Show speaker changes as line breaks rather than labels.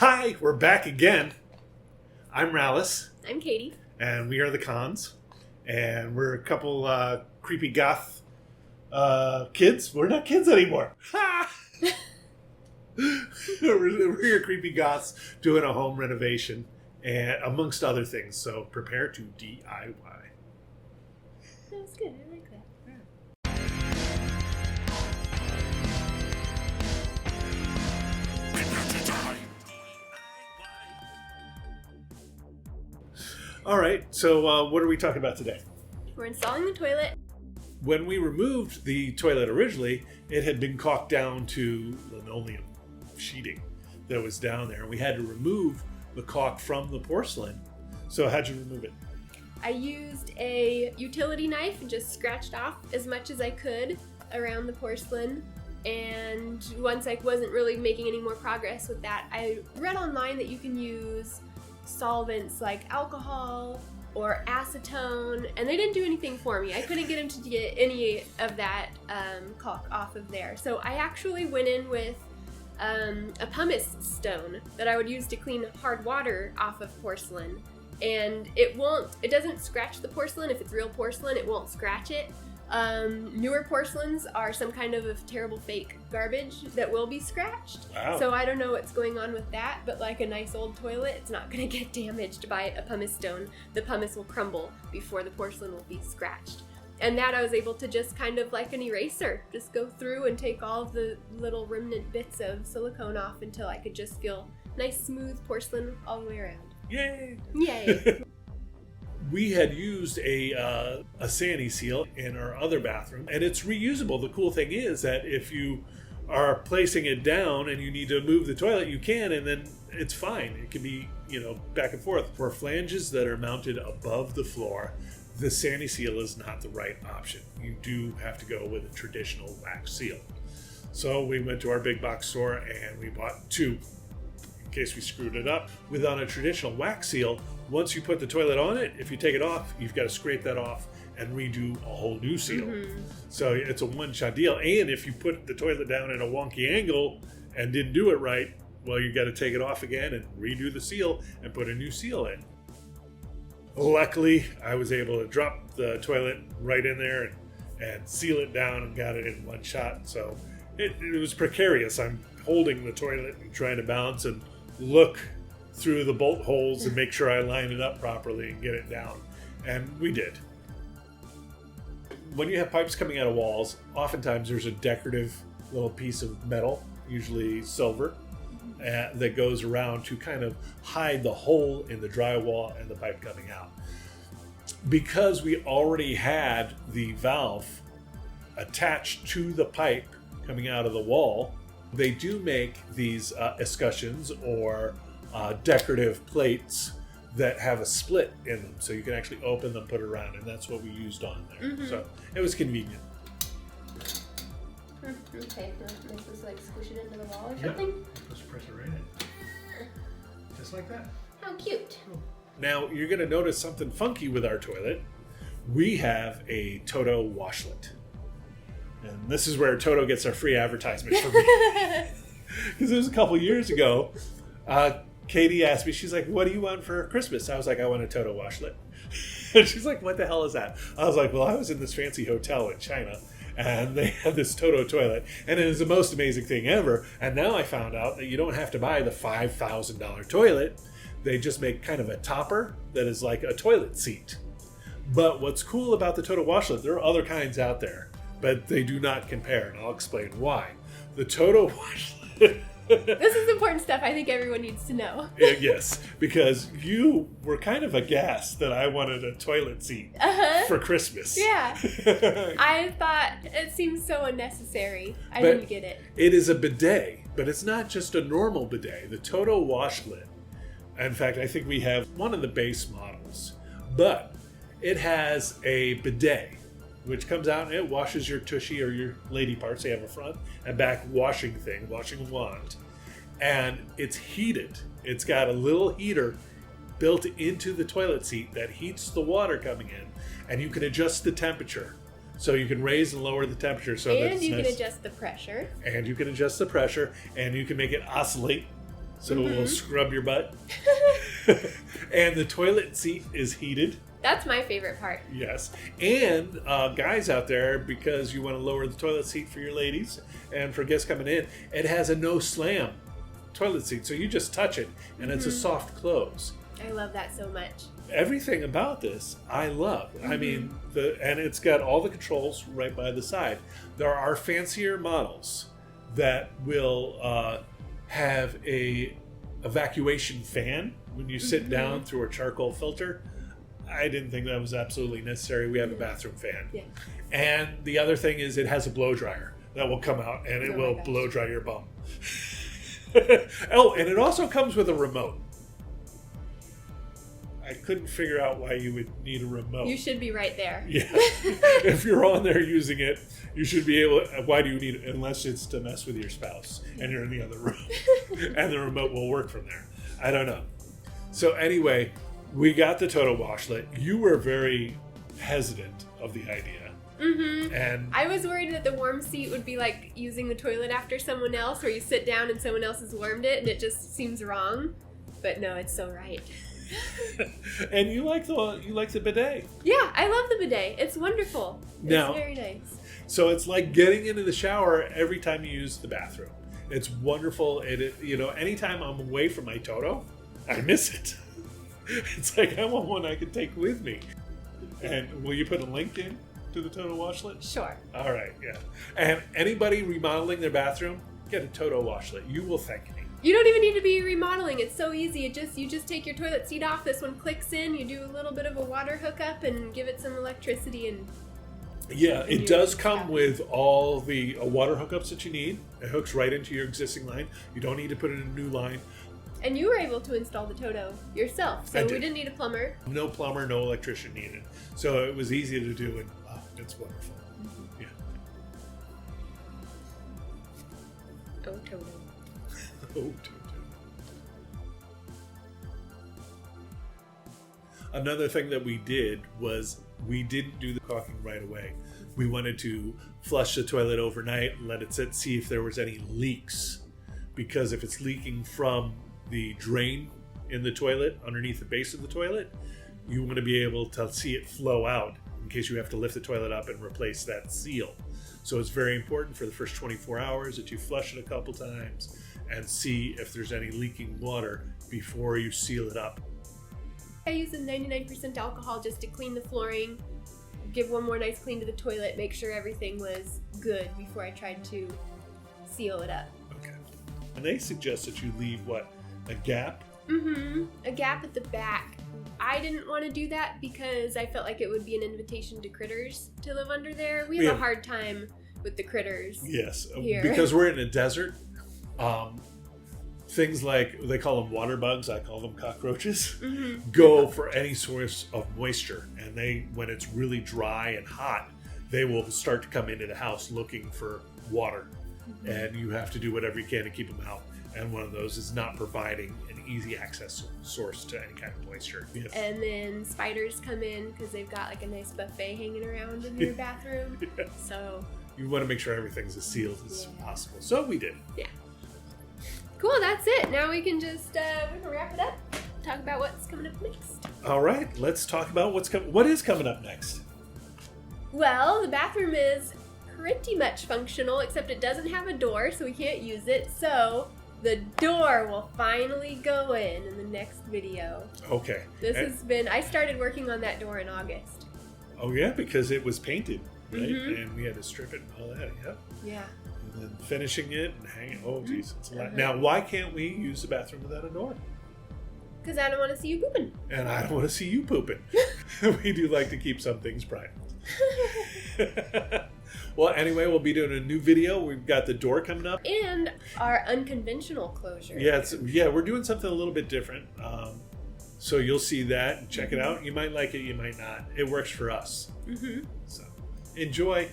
Hi, we're back again. I'm Rallis.
I'm Katie.
And we are the Cons. And we're a couple creepy goth kids. We're not kids anymore. Ha! we're creepy goths doing a home renovation, and amongst other things. So prepare to DIY.
That was good. I like that.
All right, so what are we talking about today?
We're installing the toilet.
When we removed the toilet originally, it had been caulked down to linoleum sheeting that was down there. And we had to remove the caulk from the porcelain. So how'd you remove it?
I used a utility knife and just scratched off as much as I could around the porcelain. And once I wasn't really making any more progress with that, I read online that you can use solvents like alcohol or acetone, and they didn't do anything for me. I couldn't get them to get any of that caulk off of there. So I actually went in with a pumice stone that I would use to clean hard water off of porcelain. And it doesn't scratch the porcelain. If it's real porcelain, it won't scratch it. Newer porcelains are some kind of terrible fake garbage that will be scratched.
Wow.
So I don't know what's going on with that, but like a nice old toilet, it's not going to get damaged by a pumice stone. The pumice will crumble before the porcelain will be scratched. And that I was able to just kind of like an eraser, just go through and take all of the little remnant bits of silicone off until I could just feel nice smooth porcelain all the way around.
Yay!
Yay!
We had used a Sani seal in our other bathroom, and it's reusable. The cool thing is that if you are placing it down and you need to move the toilet, you can, and then it's fine. It can be, back and forth. For flanges that are mounted above the floor, the Sani seal is not the right option. You do have to go with a traditional wax seal. So we went to our big box store and we bought two, in case we screwed it up. With on a traditional wax seal, once you put the toilet on it, if you take it off, you've got to scrape that off and redo a whole new seal. Mm-hmm. So it's a one-shot deal. And if you put the toilet down at a wonky angle and didn't do it right, well, you got to take it off again and redo the seal and put a new seal in. Luckily, I was able to drop the toilet right in there and seal it down and got it in one shot. So it was precarious. I'm holding the toilet and trying to balance and look through the bolt holes and make sure I line it up properly and get it down. And we did. When you have pipes coming out of walls, oftentimes there's a decorative little piece of metal, usually silver, that goes around to kind of hide the hole in the drywall and the pipe coming out. Because we already had the valve attached to the pipe coming out of the wall, they do make these escutcheons or decorative plates that have a split in them, so you can actually open them, put it around, and that's what we used on there. Mm-hmm. So it was convenient.
Okay, am I supposed to like squish it into the wall or something?
Yeah, just press it right in. Just like that.
How cute.
Now, you're going to notice something funky with our toilet. We have a Toto Washlet. And this is where Toto gets our free advertisement for me. Because it was a couple years ago. Katie asked me, she's like, what do you want for Christmas? I was like, I want a Toto Washlet. And she's like, what the hell is that? I was like, well, I was in this fancy hotel in China, and they had this Toto toilet, and it is the most amazing thing ever. And now I found out that you don't have to buy the $5,000 toilet. They just make kind of a topper that is like a toilet seat. But what's cool about the Toto Washlet, there are other kinds out there, but they do not compare, and I'll explain why. The Toto Washlet...
This is important stuff I think everyone needs to know.
Yes, because you were kind of aghast that I wanted a toilet seat for Christmas.
Yeah. I thought it seems so unnecessary. I didn't get it.
It is a bidet, but it's not just a normal bidet. The Toto Washlet, in fact, I think we have one of the base models, but it has a bidet, which comes out and it washes your tushy or your lady parts. They have a front and back washing wand. And it's heated. It's got a little heater built into the toilet seat that heats the water coming in. And you can adjust the temperature. So you can raise and lower the temperature. So
and you can adjust the pressure.
And you can adjust the pressure. And you can make it oscillate so it will scrub your butt. And the toilet seat is heated.
That's my favorite part.
Yes. And guys out there, because you want to lower the toilet seat for your ladies and for guests coming in, it has a no slam toilet seat. So you just touch it and it's a soft close.
I love that so much.
Everything about this I love. I mean, and it's got all the controls right by the side. There are fancier models that will have a evacuation fan when you sit down through a charcoal filter. I didn't think that was absolutely necessary. We have a bathroom fan. Yeah. And the other thing is it has a blow dryer that will come out and it will blow dry your bum. Oh, and it also comes with a remote. I couldn't figure out why you would need a remote.
You should be right there.
Yeah. If you're on there using it, you should be able to, why do you need it? Unless it's to mess with your spouse and you're in the other room. And the remote will work from there. I don't know. So anyway, we got the Toto Washlet. You were very hesitant of the idea. And
I was worried that the warm seat would be like using the toilet after someone else, where you sit down and someone else has warmed it and it just seems wrong. But no, it's so right.
And you like the bidet.
Yeah, I love the bidet. It's wonderful. It's very nice.
So it's like getting into the shower every time you use the bathroom. It's wonderful. Anytime I'm away from my Toto, I miss it. It's like I want one I can take with me. And will you put a link in to the Toto Washlet?
Sure.
All right, yeah. And anybody remodeling their bathroom, get a Toto Washlet. You will thank me.
You don't even need to be remodeling. It's so easy. You just take your toilet seat off. This one clicks in. You do a little bit of a water hookup and give it some electricity. And
yeah, it does come with all the water hookups that you need. It hooks right into your existing line. You don't need to put in a new line.
And you were able to install the Toto yourself, so we didn't need a plumber.
No plumber, no electrician needed. So it was easy to do, and it's wonderful. Yeah.
Oh, Toto.
Oh, Toto. Another thing that we did was we didn't do the caulking right away. We wanted to flush the toilet overnight, let it sit, see if there was any leaks. Because if it's leaking from the drain in the toilet, underneath the base of the toilet, you want to be able to see it flow out in case you have to lift the toilet up and replace that seal. So it's very important for the first 24 hours that you flush it a couple times and see if there's any leaking water before you seal it up.
I used a 99% alcohol just to clean the flooring, give one more nice clean to the toilet, make sure everything was good before I tried to seal it up.
Okay. And they suggest that you leave a gap?
A gap at the back. I didn't want to do that because I felt like it would be an invitation to critters to live under there. We have a hard time with the critters.
Yes,
here.
Because we're in a desert. Things like, they call them water bugs, I call them cockroaches, go for any source of moisture. And when it's really dry and hot, they will start to come into the house looking for water. And you have to do whatever you can to keep them out. And one of those is not providing an easy access source to any kind of moisture. Yes.
And then spiders come in because they've got like a nice buffet hanging around in your bathroom.
Yeah.
So
you want to make sure everything's as sealed as possible. So we did.
Yeah. Cool, that's it. Now we can just we can wrap it up. Talk about what's coming up next.
All right, let's talk about what is coming up next.
Well, the bathroom is pretty much functional, except it doesn't have a door, so we can't use it. So the door will finally go in the next video.
Okay.
I started working on that door in August.
Oh yeah, because it was painted, right? And we had to strip it and all that, yeah.
Yeah.
And then finishing it and hanging, oh geez, it's a lot. Now, why can't we use the bathroom without a door?
Because I don't want to see you pooping.
And I don't want to see you pooping. We do like to keep some things private. Well, anyway, we'll be doing a new video. We've got the door coming up.
And our unconventional closure.
Yeah, we're doing something a little bit different. So you'll see that and check it out. You might like it, you might not. It works for us. So enjoy.